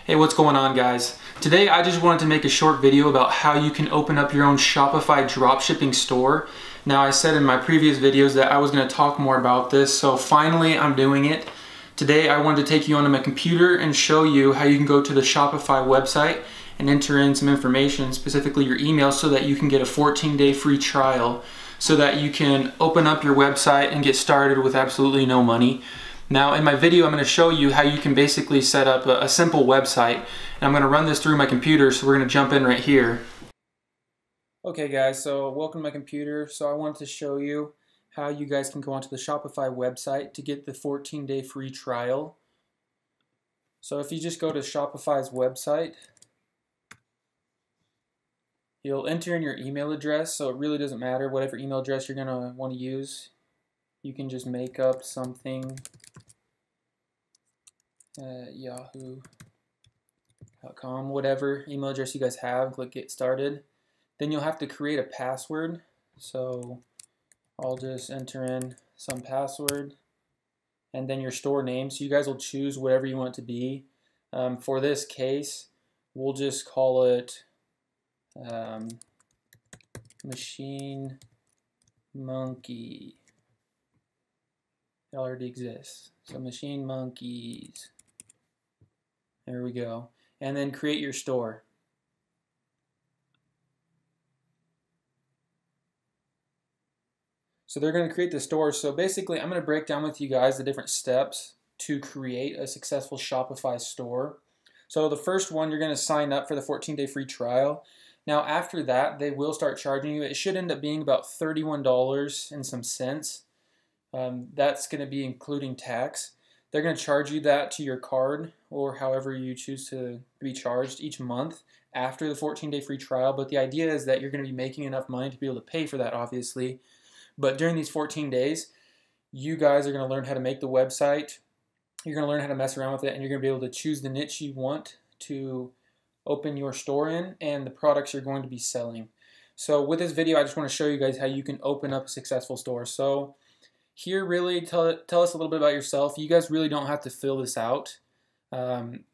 Hey, what's going on, guys? Today I just wanted to make a short video about how you can open up your own Shopify dropshipping store. Now, I said in my previous videos that I was going to talk more about this, so finally I'm doing it. Today I wanted to take you onto my computer and show you how you can go to the Shopify website and enter in some information, specifically your email, so that you can get a 14-day free trial, so that you can open up your website and get started with absolutely no money. Now, in my video, I'm going to show you how you can basically set up a simple website. And I'm going to run this through my computer, so we're going to jump in right here. Okay guys, so welcome to my computer. So I wanted to show you how you guys can go onto the Shopify website to get the 14-day free trial. So if you just go to Shopify's website, you'll enter in your email address, so it really doesn't matter whatever email address you're going to want to use. You can just make up something, yahoo.com, whatever email address you guys have, click get started. Then you'll have to create a password, so I'll just enter in some password, and then your store name, so you guys will choose whatever you want it to be. For this case, we'll just call it Machine Monkey. It already exists. So Machine Monkeys. There we go. And then create your store. So they're going to create the store. So basically, I'm going to break down with you guys the different steps to create a successful Shopify store. So the first one, you're going to sign up for the 14-day free trial. Now after that, they will start charging you. It should end up being about $31 and some cents. That's going to be including tax. They're going to charge you that to your card, or however you choose to be charged each month after the 14-day free trial. But the idea is that you're going to be making enough money to be able to pay for that, obviously. But during these 14 days, you guys are going to learn how to make the website. You're going to learn how to mess around with it, and you're going to be able to choose the niche you want to open your store in and the products you're going to be selling. So with this video, I just want to show you guys how you can open up a successful store. So here, really, tell us a little bit about yourself. You guys really don't have to fill this out. I'm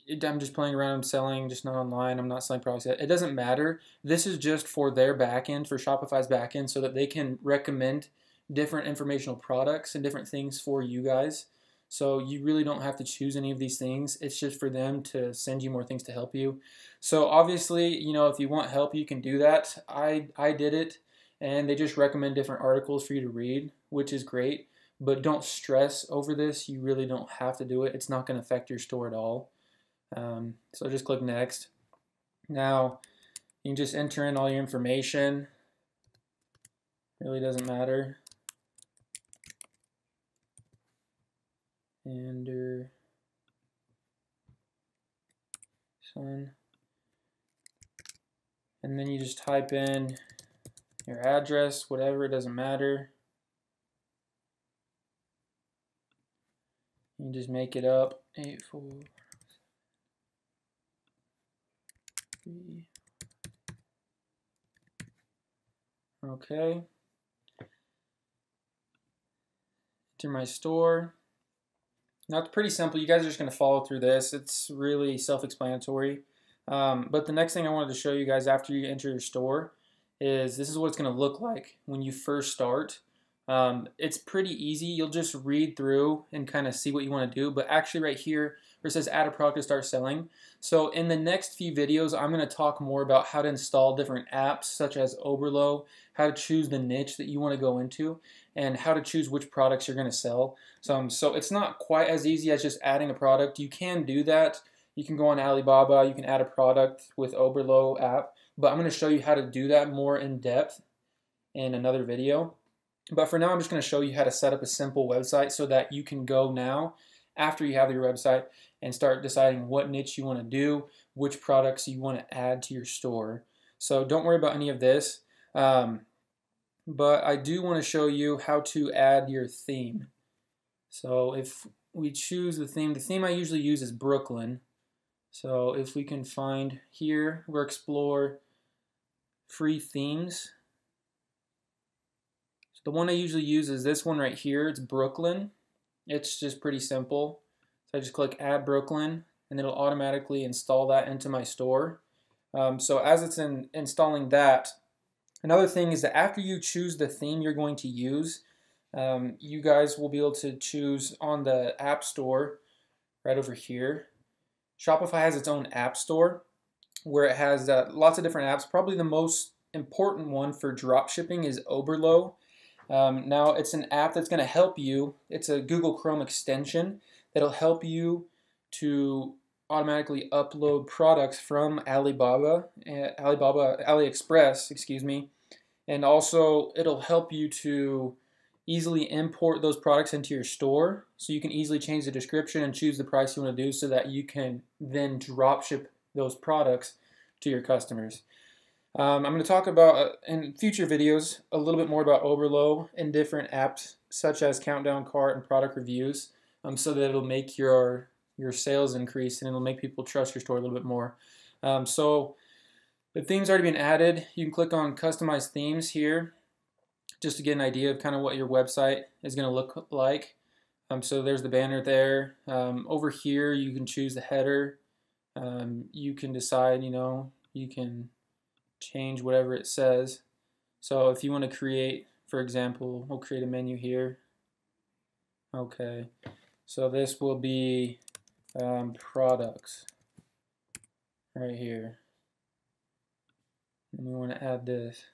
just playing around, I'm selling, just not online, I'm not selling products yet. It doesn't matter. This is just for their backend, for Shopify's backend, so that they can recommend different informational products and different things for you guys. So you really don't have to choose any of these things. It's just for them to send you more things to help you. So obviously, you know, if you want help, you can do that. I did it, and they just recommend different articles for you to read, which is great. But don't stress over this. You really don't have to do it. It's not going to affect your store at all. So just click next. Now you can just enter in all your information. Really doesn't matter. And son. And then you just type in your address, whatever, it doesn't matter. You just make it up. 843. Okay. Enter my store. Now it's pretty simple. You guys are just going to follow through this. It's really self-explanatory. But the next thing I wanted to show you guys after you enter your store is this is what it's going to look like when you first start. It's pretty easy. You'll just read through and kind of see what you want to do. But actually right here where it says add a product to start selling. So in the next few videos, I'm going to talk more about how to install different apps such as Oberlo, how to choose the niche that you want to go into, and how to choose which products you're going to sell. So it's not quite as easy as just adding a product. You can do that. You can go on Alibaba. You can add a product with Oberlo app. But I'm going to show you how to do that more in depth in another video. But for now, I'm just going to show you how to set up a simple website so that you can go now after you have your website and start deciding what niche you want to do, which products you want to add to your store. So don't worry about any of this. But I do want to show you how to add your theme. So if we choose the theme I usually use is Brooklyn. So if we can find here, we'll explore free themes. So the one I usually use is this one right here. It's Brooklyn. It's just pretty simple. So I just click add Brooklyn, and it'll automatically install that into my store. So as it's installing that, another thing is that after you choose the theme you're going to use, you guys will be able to choose on the App Store right over here. Shopify has its own App Store where it has lots of different apps. Probably the most important one for dropshipping is Oberlo. Now it's an app that's going to help you. It's a Google Chrome extension that'll help you to automatically upload products from AliExpress, excuse me, and also it'll help you to easily import those products into your store, so you can easily change the description and choose the price you want to do so that you can then drop ship those products to your customers. I'm going to talk about in future videos a little bit more about Oberlo and different apps such as Countdown Cart and product reviews, so that it'll make your sales increase and it'll make people trust your store a little bit more. So the theme's already been added. You can click on Customize Themes here just to get an idea of kind of what your website is going to look like. So there's the banner there. Over here you can choose the header. You can decide, you can change whatever it says. So if you want to create, for example, we'll create a menu here. Okay, so this will be products right here. And we want to add this.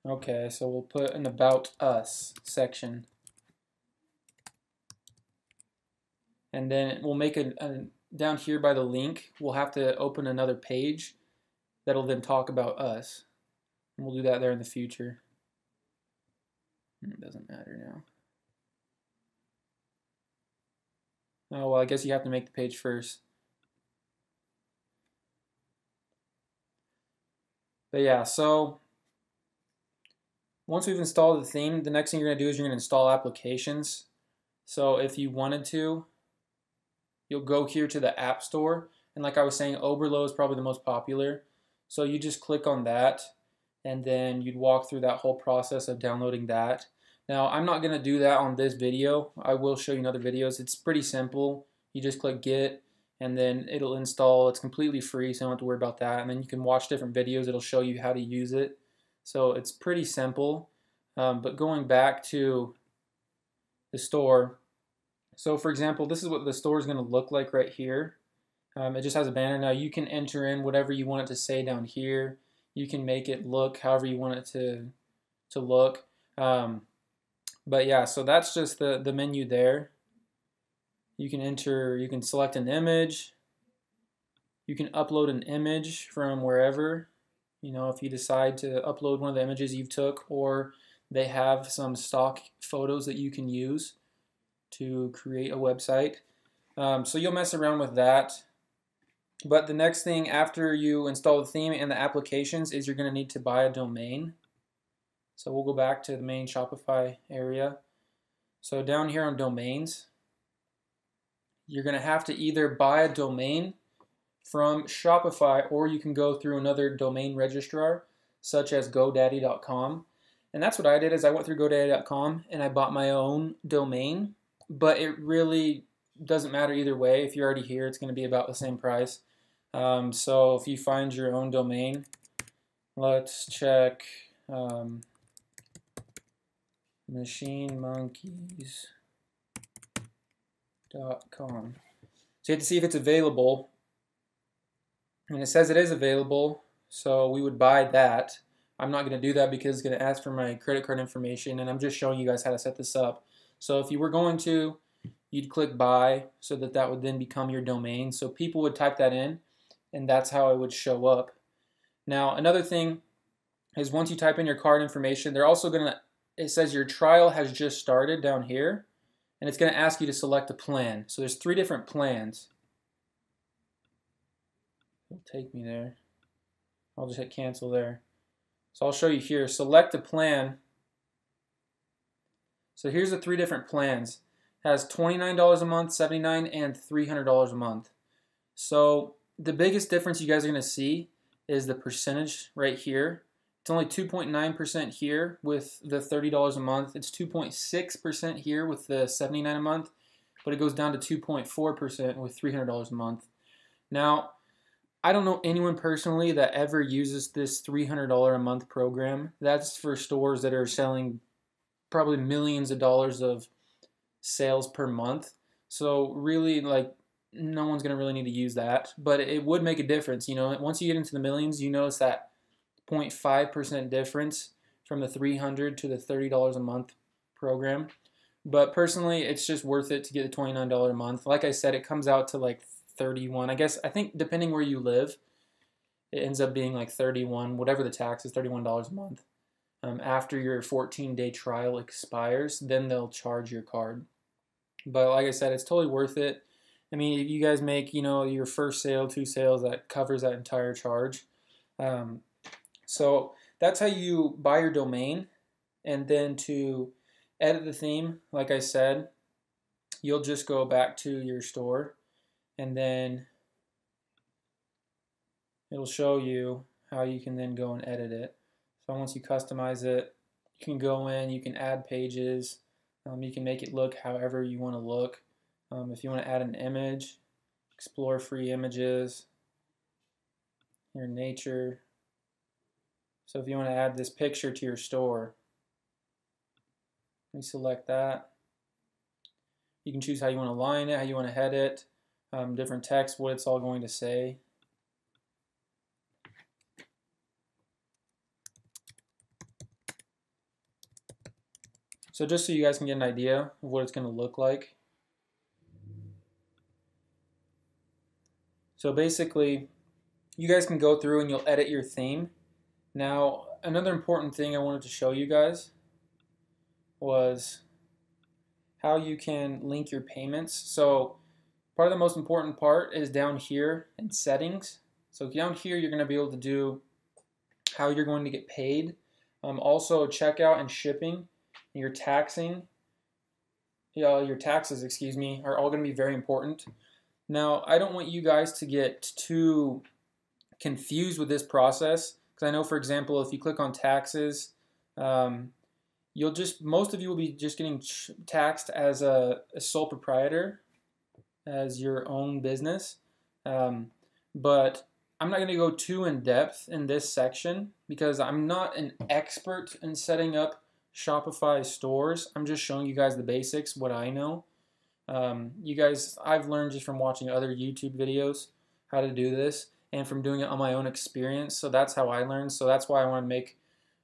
Okay, so we'll put an About Us section. And then we'll make down here by the link, we'll have to open another page that'll then talk about us. And we'll do that there in the future. It doesn't matter now. Oh, well, I guess you have to make the page first. But yeah, so once we've installed the theme, the next thing you're going to do is you're going to install applications. So if you wanted to, you'll go here to the App Store. And like I was saying, Oberlo is probably the most popular. So you just click on that, and then you'd walk through that whole process of downloading that. Now, I'm not going to do that on this video. I will show you in other videos. It's pretty simple. You just click Get, and then it'll install. It's completely free, so you don't have to worry about that. And then you can watch different videos. It'll show you how to use it. So it's pretty simple. But going back to the store, so for example, this is what the store is going to look like right here. It just has a banner. Now you can enter in whatever you want it to say down here. You can make it look however you want it to look. But yeah, so that's just the menu there. You can select an image. You can upload an image from wherever. If you decide to upload one of the images you've took, or they have some stock photos that you can use to create a website. So you'll mess around with that. But the next thing after you install the theme and the applications is you're going to need to buy a domain. So we'll go back to the main Shopify area. So down here on domains, you're going to have to either buy a domain from Shopify, or you can go through another domain registrar such as GoDaddy.com. And that's what I did, is I went through GoDaddy.com and I bought my own domain. But it really doesn't matter either way. If you're already here, it's going to be about the same price. So if you find your own domain, let's check machinemonkeys.com. So you have to see if it's available. And it says it is available, so we would buy that. I'm not going to do that because it's going to ask for my credit card information, and I'm just showing you guys how to set this up. So if you were going to, you'd click buy, so that would then become your domain. So people would type that in, and that's how it would show up. Now, another thing is once you type in your card information, they're also going to, it says your trial has just started down here, and it's going to ask you to select a plan. So there's 3 different plans. It'll take me there. I'll just hit cancel there. So I'll show you here. Select a plan. So here's the 3 different plans. It has $29 a month, $79, and $300 a month. So the biggest difference you guys are going to see is the percentage right here. It's only 2.9% here with the $30 a month. It's 2.6% here with the $79 a month. but it goes down to 2.4% with $300 a month. Now, I don't know anyone personally that ever uses this $300 a month program. That's for stores that are selling probably millions of dollars of sales per month. So really, like, no one's going to really need to use that, but it would make a difference. You know, once you get into the millions, you notice that 0.5% difference from the $300 to the $30 a month program. But personally, it's just worth it to get the $29 a month. Like I said, it comes out to like 31. I think depending where you live, it ends up being like 31, whatever the tax is, $31 a month. After your 14-day trial expires, then they'll charge your card. But like I said, it's totally worth it. I mean, if you guys make, you know, your first sale, 2 sales, that covers that entire charge. So that's how you buy your domain. And then to edit the theme, like I said, you'll just go back to your store, and then it'll show you how you can then go and edit it. So once you customize it, you can go in, you can add pages, you can make it look however you want to look. If you want to add an image, explore free images, your nature. So if you want to add this picture to your store, you select that. You can choose how you want to align it, how you want to head it, different text, what it's all going to say. So just so you guys can get an idea of what it's going to look like. So basically, you guys can go through and you'll edit your theme. Now, another important thing I wanted to show you guys was how you can link your payments. So part of the most important part is down here in settings. So down here, you're going to be able to do how you're going to get paid. Also, checkout and shipping, your taxing, your taxes, excuse me, are all going to be very important. Now, I don't want you guys to get too confused with this process, because I know, for example, if you click on taxes, most of you will be just getting taxed as a sole proprietor, as your own business. But I'm not going to go too in depth in this section because I'm not an expert in setting up Shopify stores. I'm just showing you guys the basics, what I know. You guys, I've learned just from watching other YouTube videos how to do this and from doing it on my own experience. So that's how I learned. So that's why I want to make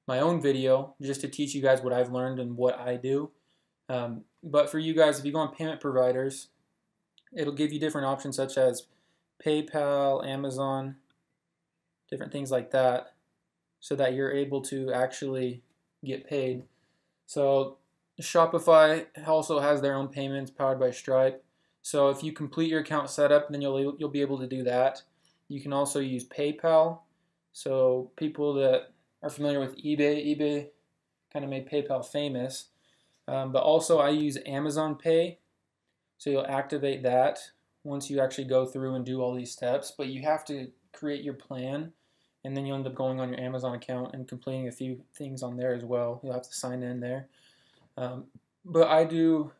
my own video just to teach you guys what I've learned and what I do. But for you guys, if you go on payment providers, it'll give you different options such as PayPal, Amazon, different things like that, so that you're able to actually get paid. So Shopify also has their own payments powered by Stripe. So if you complete your account setup, then you'll be able to do that. You can also use PayPal. So people that are familiar with eBay kind of made PayPal famous. But also I use Amazon Pay. So you'll activate that once you actually go through and do all these steps. But you have to create your plan, and then you'll end up going on your Amazon account and completing a few things on there as well. You'll have to sign in there. But I do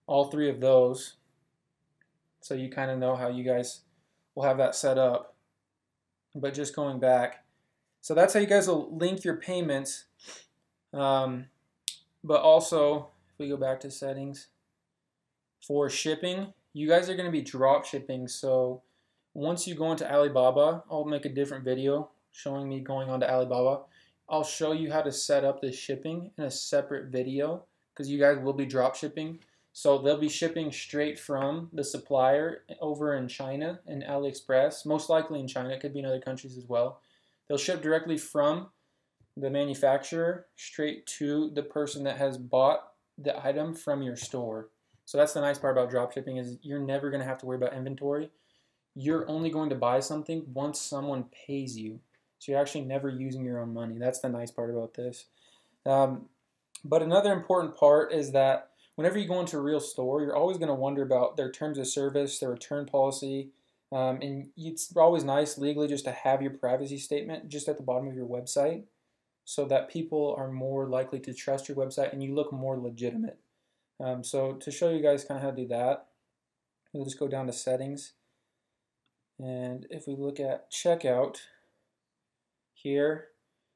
all 3 of those, so you kind of know how you guys will have that set up. But just going back, so that's how you guys will link your payments. But also, if we go back to settings, for shipping, you guys are going to be drop shipping. So once you go into Alibaba, I'll make a different video showing me going onto Alibaba. I'll show you how to set up the shipping in a separate video, because you guys will be drop shipping. So they'll be shipping straight from the supplier over in China and AliExpress, most likely in China. It could be in other countries as well. They'll ship directly from the manufacturer straight to the person that has bought the item from your store. So that's the nice part about drop shipping, is you're never going to have to worry about inventory. You're only going to buy something once someone pays you. So you're actually never using your own money. That's the nice part about this. But another important part is that whenever you go into a real store, you're always going to wonder about their terms of service, their return policy, and it's always nice legally just to have your privacy statement just at the bottom of your website, so that people are more likely to trust your website and you look more legitimate. So to show you guys kind of how to do that, We'll just go down to settings, and if we look at checkout here,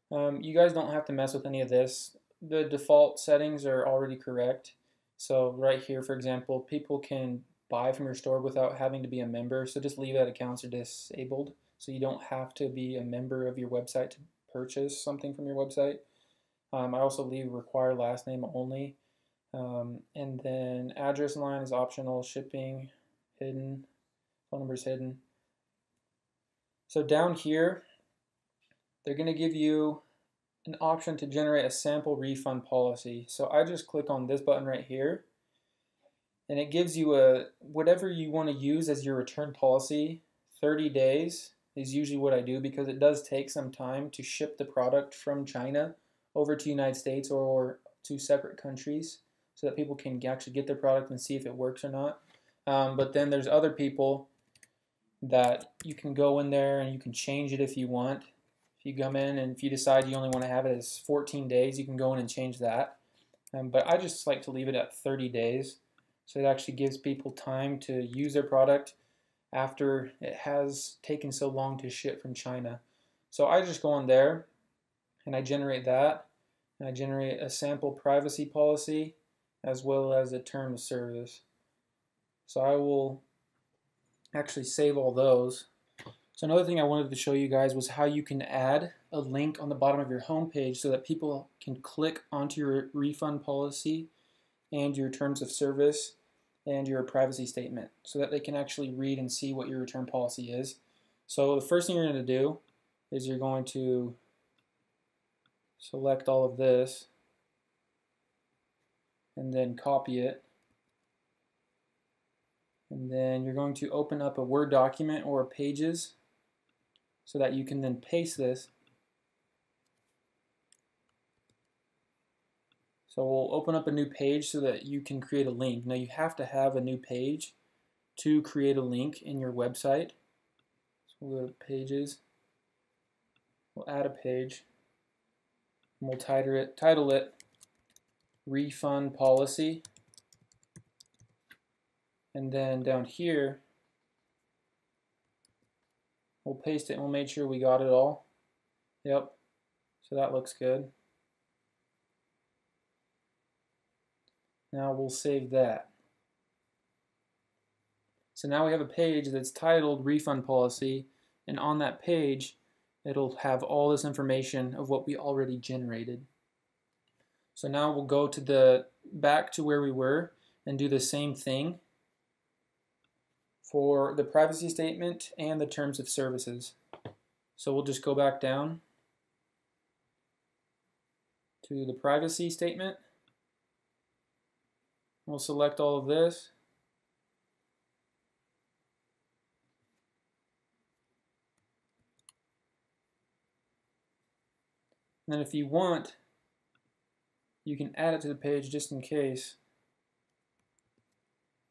you guys don't have to mess with any of this. The default settings are already correct. So right here, for example, people can buy from your store without having to be a member, so just leave that accounts are disabled, so you don't have to be a member of your website to purchase something from your website. I also leave require last name only, and then address line is optional, shipping hidden, phone number is hidden. So down here, they're going to give you an option to generate a sample refund policy. So I just click on this button right here, and it gives you whatever you want to use as your return policy. 30 days is usually what I do, because it does take some time to ship the product from China over to the United States or to separate countries, so that people can actually get their product and see if it works or not. But then there's other people that you can go in there and you can change it if you want. If you come in and if you decide you only want to have it as 14 days, you can go in and change that. But I just like to leave it at 30 days. So it actually gives people time to use their product after it has taken so long to ship from China. So I just go in there and I generate that. And I generate a sample privacy policy as well as a term of service. So I will actually save all those. So another thing I wanted to show you guys was how you can add a link on the bottom of your home page so that people can click onto your refund policy and your terms of service and your privacy statement, so that they can actually read and see what your return policy is. So the first thing you're going to do is you're going to select all of this and then copy it. And then you're going to open up a Word document or Pages so that you can then paste this. So we'll open up a new page so that you can create a link. Now you have to have a new page to create a link in your website. So we'll go to Pages, we'll add a page, and we'll title it Refund Policy. And then down here, we'll paste it and we'll make sure we got it all. Yep, so that looks good. Now we'll save that. So now we have a page that's titled Refund Policy, and on that page it'll have all this information of what we already generated. So now we'll go to back to where we were and do the same thing for the privacy statement and the terms of services. So we'll just go back down to the privacy statement. We'll select all of this. And then if you want, you can add it to the page just in case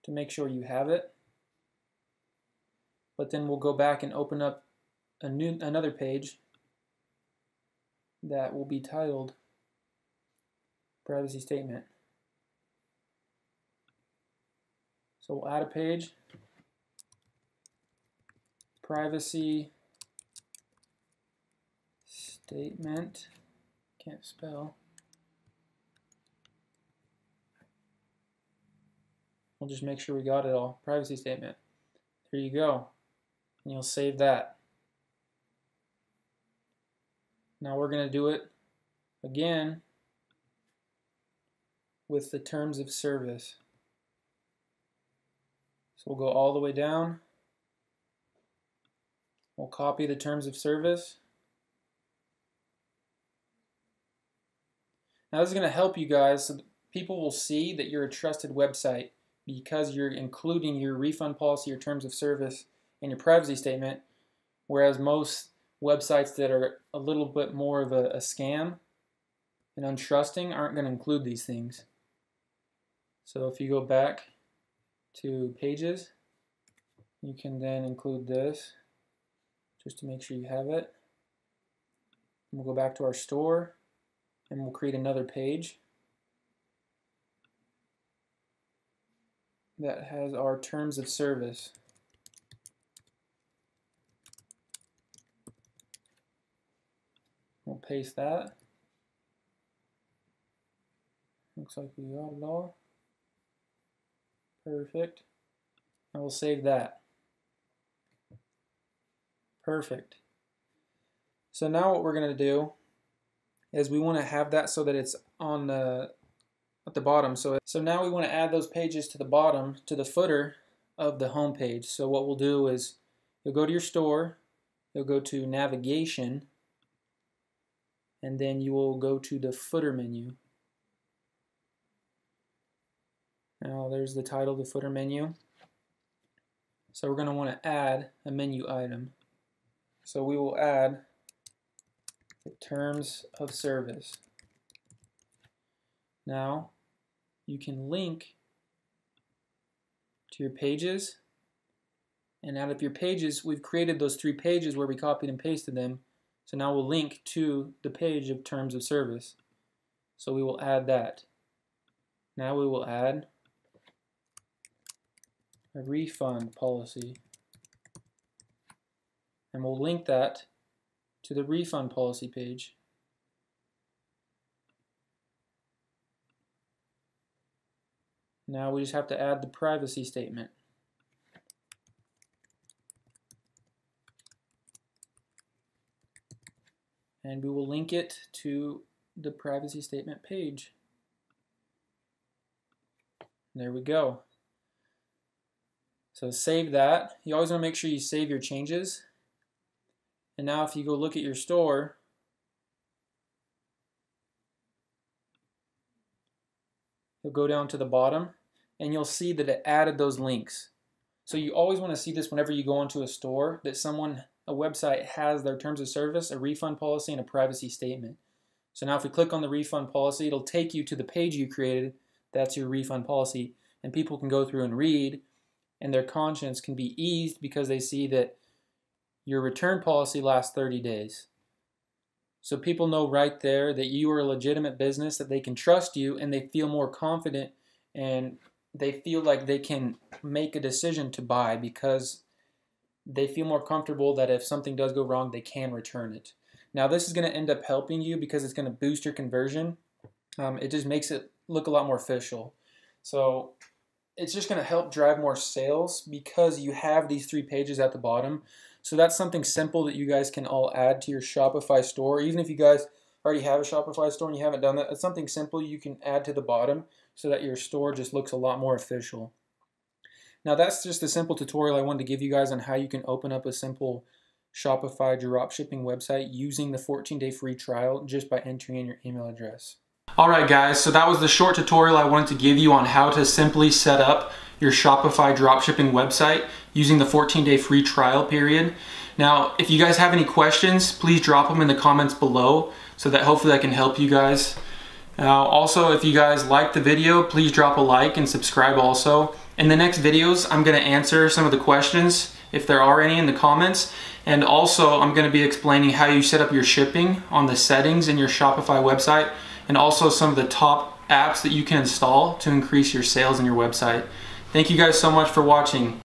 to make sure you have it. But then we'll go back and open up another page that will be titled Privacy Statement. So we'll add a page, Privacy Statement, can't spell. We'll just make sure we got it all, Privacy Statement. There you go, and you'll save that. Now we're going to do it again with the terms of service. So we'll go all the way down. We'll copy the terms of service. Now this is going to help you guys so that people will see that you're a trusted website because you're including your refund policy, your terms of service, and your privacy statement, whereas most websites that are a little bit more of a scam and untrusting aren't going to include these things. So if you go back to Pages, you can then include this just to make sure you have it. We'll go back to our store and we'll create another page. that has our terms of service. We'll paste that. Looks like we got it all. Perfect. And we'll save that. Perfect. So now what we're going to do is we want to have that so that it's on at the bottom. So now we want to add those pages to the bottom, to the footer of the home page. So what we'll do is you'll go to your store, you'll go to navigation, and then you will go to the footer menu. Now there's the title, the footer menu. So we're going to want to add a menu item. So we will add the terms of service. Now you can link to your pages, and out of your pages we've created those 3 pages where we copied and pasted them. So now we'll link to the page of terms of service. So we will add that. Now we will add a refund policy, and we'll link that to the refund policy page. Now we just have to add the privacy statement. And we will link it to the privacy statement page. There we go. So save that. You always want to make sure you save your changes. And now if you go look at your store, you'll go down to the bottom and you'll see that it added those links. So you always want to see this whenever you go into a store, that a website has their terms of service, a refund policy, and a privacy statement. So now if we click on the refund policy, it'll take you to the page you created. That's your refund policy, and people can go through and read, and their conscience can be eased because they see that your return policy lasts 30 days. So people know right there that you are a legitimate business, that they can trust you, and they feel more confident, and they feel like they can make a decision to buy because they feel more comfortable that if something does go wrong, they can return it. Now this is going to end up helping you because it's going to boost your conversion. It just makes it look a lot more official. So it's just going to help drive more sales because you have these 3 pages at the bottom. So that's something simple that you guys can all add to your Shopify store. Even if you guys already have a Shopify store and you haven't done that, it's something simple you can add to the bottom so that your store just looks a lot more official. Now that's just a simple tutorial I wanted to give you guys on how you can open up a simple Shopify dropshipping website using the 14-day free trial just by entering in your email address. Alright guys, so that was the short tutorial I wanted to give you on how to simply set up your Shopify dropshipping website using the 14-day free trial period. Now, if you guys have any questions, please drop them in the comments below so that hopefully I can help you guys. Also, if you guys liked the video, please drop a like and subscribe also. In the next videos, I'm going to answer some of the questions, if there are any, in the comments. And also, I'm going to be explaining how you set up your shipping on the settings in your Shopify website, and also some of the top apps that you can install to increase your sales in your website. Thank you guys so much for watching.